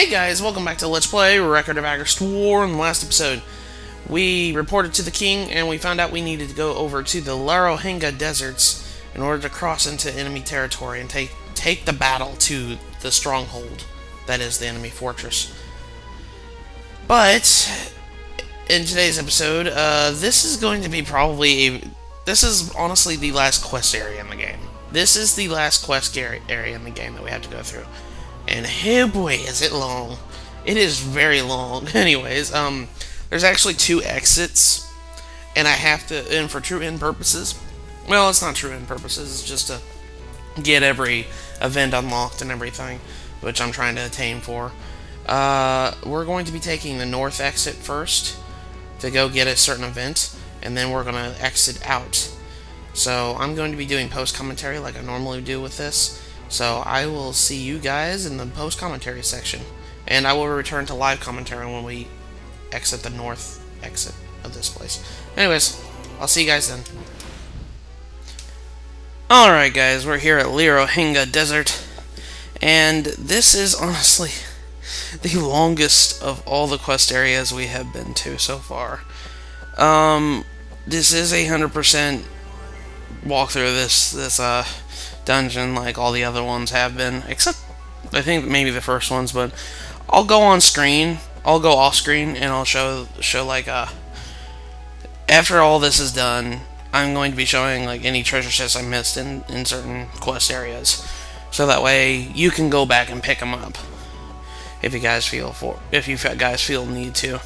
Hey guys, welcome back to Let's Play Record of Agarest War. In the last episode, we reported to the king and we found out we needed to go over to the Larohenga Deserts in order to cross into enemy territory and take the battle to the stronghold that is the enemy fortress. But in today's episode, this is going to be this is honestly the last quest area in the game. This is the last quest area in the game that we have to go through. And oh boy, is it long. It is very long. Anyways, there's actually 2 exits, and I have to, and for true end purposes, well, it's not true end purposes, it's just to get every event unlocked and everything, which I'm trying to attain for. We're going to be taking the north exit first to go get a certain event, and then we're going to exit out. So I'm going to be doing post-commentary like I normally do with this. So I will see you guys in the post-commentary section. And I will return to live commentary when we exit the north exit of this place. Anyways, I'll see you guys then. Alright guys, we're here at Larohenga Desert. And this is honestly the longest of all the quest areas we have been to so far. This is a 100% walkthrough this dungeon like all the other ones have been, except I think maybe the first ones, but I'll go on screen, I'll go off screen, and I'll show like after all this is done, I'm going to be showing like any treasure chests I missed in certain quest areas, so that way you can go back and pick them up if you guys feel need to.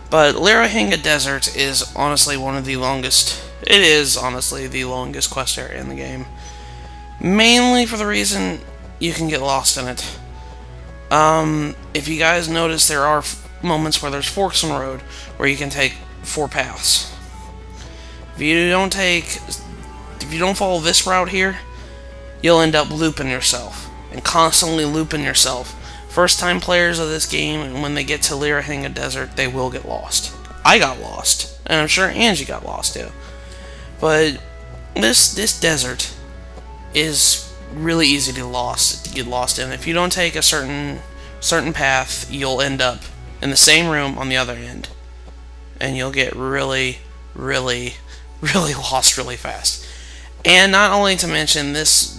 But Larohenga Deserts is honestly one of the longest. It is honestly the longest quest area in the game. Mainly for the reason you can get lost in it. If you guys notice, there are moments where there's forks in the road where you can take 4 paths. If you don't follow this route here, you'll end up looping yourself and constantly looping yourself. First-time players of this game, and when they get to Larohenga Desert, they will get lost. I got lost, and I'm sure Angie got lost too. But this desert is really easy to get lost in. If you don't take a certain path, you'll end up in the same room on the other end, and you'll get really lost really fast. And not only to mention, this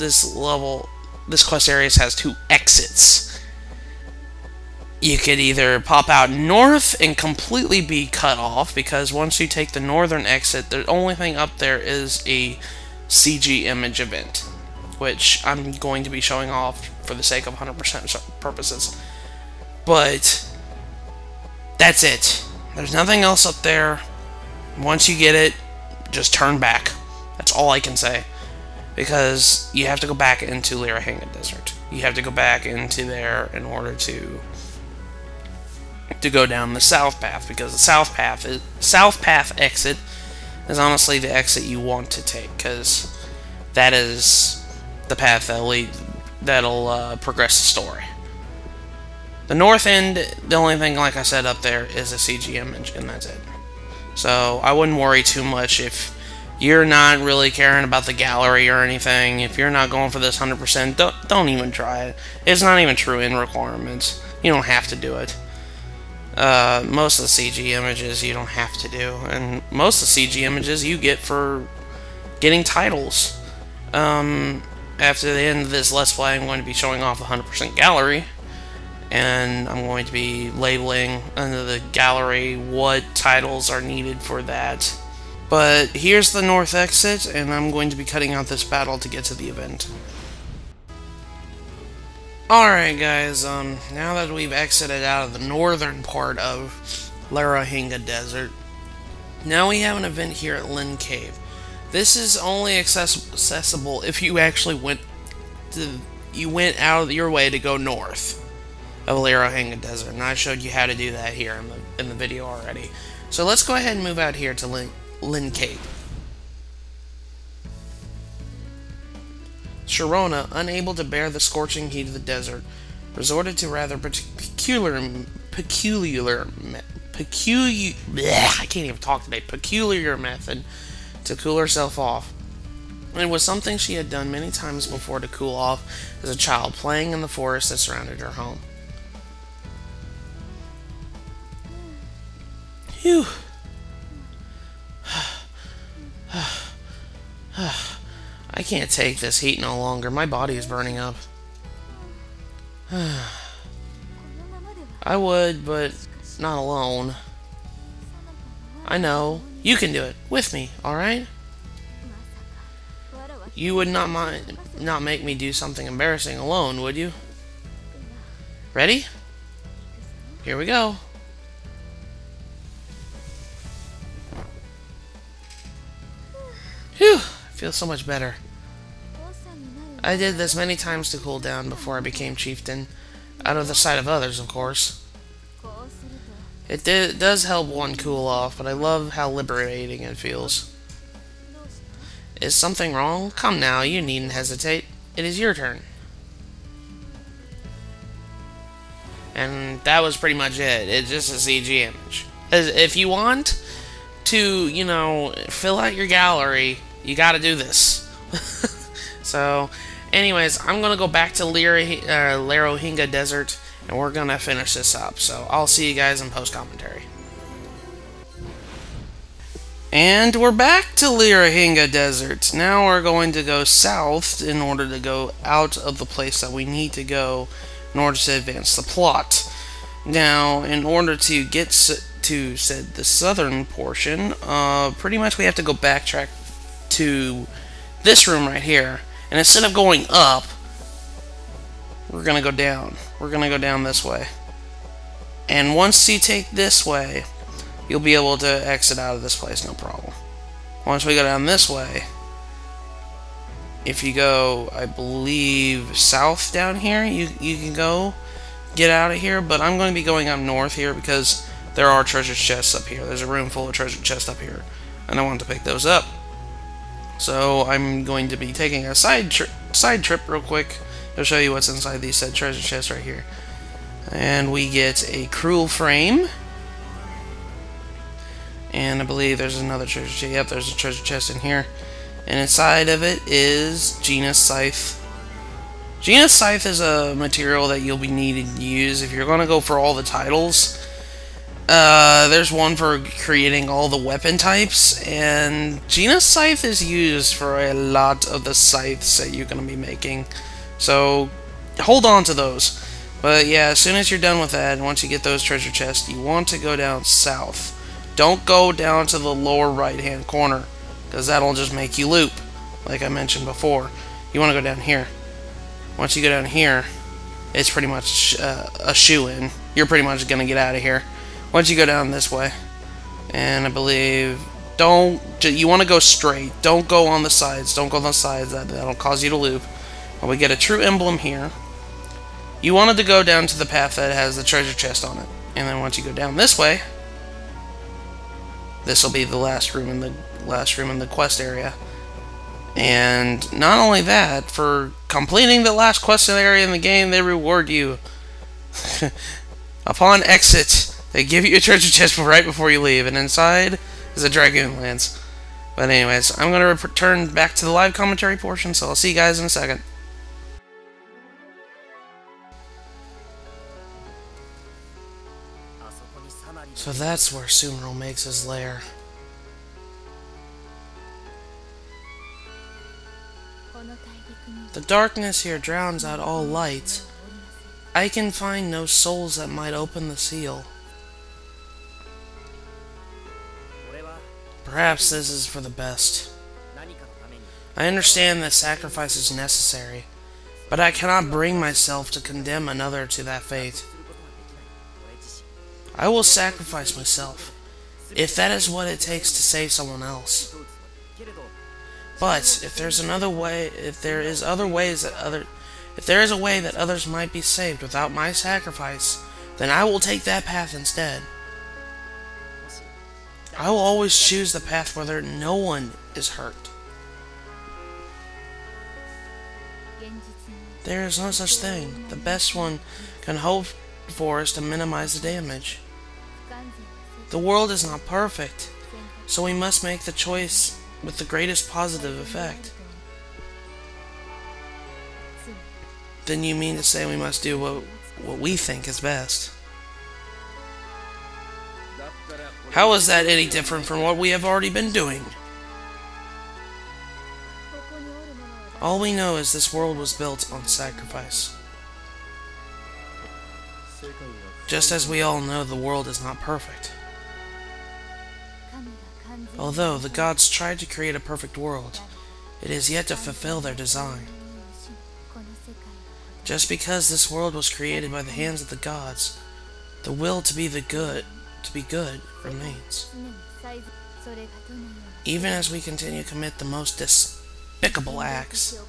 quest area has 2 exits. You could either pop out north and completely be cut off, because once you take the northern exit, the only thing up there is a CG image event, which I'm going to be showing off for the sake of 100% purposes. But that's it. There's nothing else up there. Once you get it, just turn back. That's all I can say. Because you have to go back into Larohenga Desert. You have to go back into there in order to go down the south path, because the south path exit is honestly the exit you want to take, because that is the path that'll progress the story. The north end, the only thing, like I said, up there is a CG image, and that's it. So I wouldn't worry too much if you're not really caring about the gallery or anything. If you're not going for this 100%, don't even try it. It's not even true in requirements. You don't have to do it. Most of the CG images you don't have to do, and most of the CG images you get for getting titles. After the end of this Let's Play, I'm going to be showing off the 100% gallery, and I'm going to be labeling under the gallery what titles are needed for that. But here's the north exit, and I'm going to be cutting out this battle to get to the event. Alright guys, now that we've exited out of the northern part of Larohinga Desert, now we have an event here at Lin Cave. This is only accessible if you actually went out of your way to go north of Larohinga Desert, and I showed you how to do that here in the video already. So let's go ahead and move out here to Lin Cave. Sharona, unable to bear the scorching heat of the desert, resorted to rather peculiar method to cool herself off. It was something she had done many times before to cool off as a child, playing in the forest that surrounded her home. Phew. I can't take this heat no longer. My body is burning up. I would, but not alone. I know. You can do it. With me, alright? You would not make me do something embarrassing alone, would you? Ready? Here we go. Phew! I feel so much better. I did this many times to cool down before I became chieftain. Out of the sight of others, of course. It does help one cool off, but I love how liberating it feels. Is something wrong? Come now, you needn't hesitate. It is your turn. And that was pretty much it. It's just a CG image. If you want to, you know, fill out your gallery, you gotta do this. So, anyways, I'm gonna go back to Larohinga Desert, and we're gonna finish this up. So, I'll see you guys in post-commentary. And we're back to Larohinga Desert. Now we're going to go south in order to go out of the place that we need to go in order to advance the plot. Now, in order to get to the southern portion, pretty much we have to go backtrack to this room right here. And instead of going up, we're going to go down. We're going to go down this way. And once you take this way, you'll be able to exit out of this place, no problem. Once we go down this way, if you go, I believe, south down here, you can go get out of here, but I'm going to be going up north here because there are treasure chests up here. There's a room full of treasure chests up here, and I want to pick those up. So I'm going to be taking a side trip real quick to show you what's inside these said treasure chests right here. And we get a cruel frame. And I believe there's another treasure chest. Yep, there's a treasure chest in here. And inside of it is Gina's Scythe. Gina's Scythe is a material that you'll be needing to use if you're going to go for all the titles. There's one for creating all the weapon types, and Gina's Scythe is used for a lot of the scythes that you're going to be making. So, hold on to those. But yeah, as soon as you're done with that, once you get those treasure chests, you want to go down south. Don't go down to the lower right-hand corner, because that'll just make you loop, like I mentioned before. You want to go down here. Once you go down here, it's pretty much a shoo-in. You're pretty much going to get out of here. Once you go down this way, and I believe, you want to go straight. Don't go on the sides. Don't go on the sides. That'll cause you to loop. But we get a true emblem here. You wanted to go down to the path that has the treasure chest on it. And then once you go down this way, this will be the last room in the quest area. And not only that, for completing the last quest area in the game, they reward you. Upon exit, they give you a treasure chest right before you leave, and inside is a Dragoon Lance. But anyways, I'm going to return back to the live commentary portion, so I'll see you guys in a second. So that's where Summeril makes his lair. The darkness here drowns out all light. I can find no souls that might open the seal. Perhaps this is for the best. I understand that sacrifice is necessary, but I cannot bring myself to condemn another to that fate. I will sacrifice myself, if that is what it takes to save someone else. But if there is a way that others might be saved without my sacrifice, then I will take that path instead. I will always choose the path where no one is hurt. There is no such thing. The best one can hope for is to minimize the damage. The world is not perfect, so we must make the choice with the greatest positive effect. Then you mean to say we must do what we think is best? How is that any different from what we have already been doing? All we know is this world was built on sacrifice. Just as we all know the world is not perfect. Although the gods tried to create a perfect world, it is yet to fulfill their design. Just because this world was created by the hands of the gods, the will to be good remains. Even as we continue to commit the most despicable acts.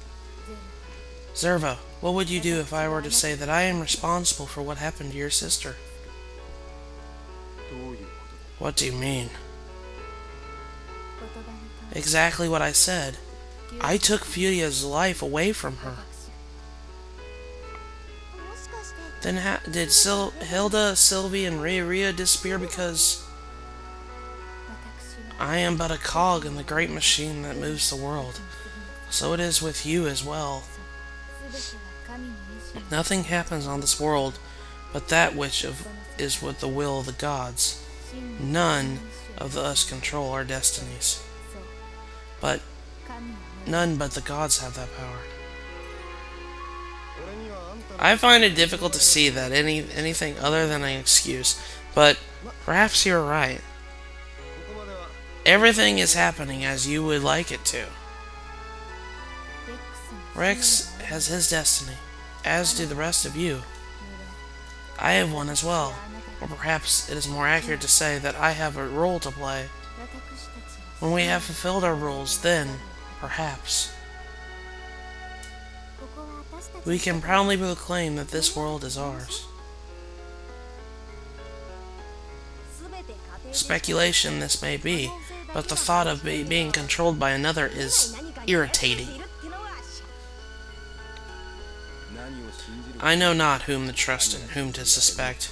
Zerva, what would you do if I were to say that I am responsible for what happened to your sister? What do you mean? Exactly what I said. I took Furia's life away from her. Then did Hilda, Sylvie, and Ria disappear because I am but a cog in the great machine that moves the world? So it is with you as well. Nothing happens on this world but that which is with the will of the gods. None of us control our destinies. But none but the gods have that power. I find it difficult to see that anything other than an excuse, but perhaps you're right. Everything is happening as you would like it to. Rex has his destiny, as do the rest of you. I have one as well, or perhaps it is more accurate to say that I have a role to play. When we have fulfilled our roles, then, perhaps, we can proudly proclaim that this world is ours. Speculation this may be, but the thought of being controlled by another is irritating. I know not whom to trust and whom to suspect.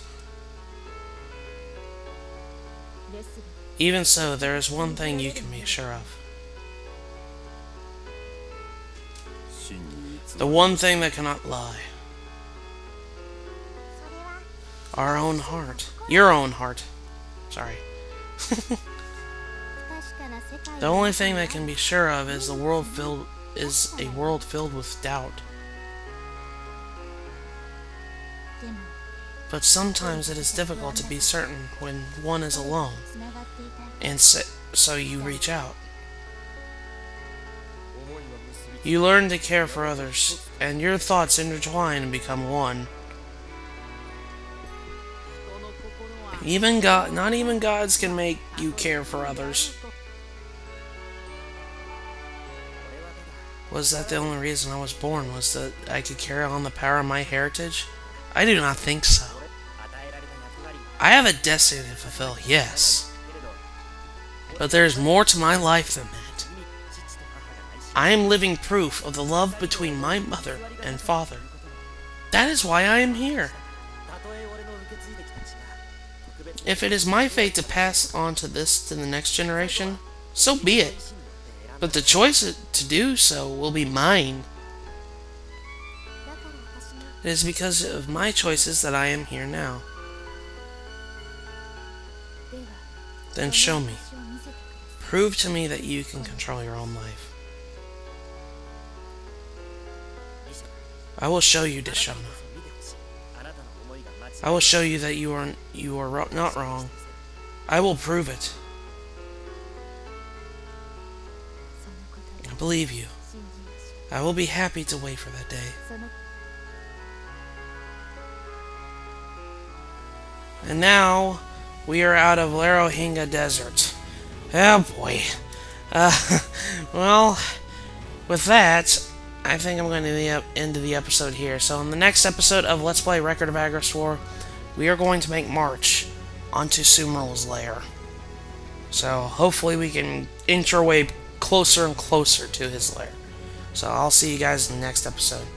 Even so, there is one thing you can be sure of. The one thing that cannot lie. Our own heart. Your own heart. Sorry. The only thing that can be sure of is a world filled with doubt. But sometimes it is difficult to be certain when one is alone, and so you reach out. You learn to care for others, and your thoughts intertwine and become one. Not even gods can make you care for others. Was that the only reason I was born, was that I could carry on the power of my heritage? I do not think so. I have a destiny to fulfill, yes. But there is more to my life than that. I am living proof of the love between my mother and father. That is why I am here. If it is my fate to pass on to the next generation, so be it. But the choice to do so will be mine. It is because of my choices that I am here now. Then show me. Prove to me that you can control your own life. I will show you, Dishana. I will show you that you are not wrong. I will prove it. I believe you. I will be happy to wait for that day. And now, we are out of Larohenga Deserts. Oh boy. Well, with that, I think I'm going to end the episode here. So in the next episode of Let's Play Record of Agarest War, we are going to make march onto Summeril's lair. So hopefully we can inch our way closer and closer to his lair. So I'll see you guys in the next episode.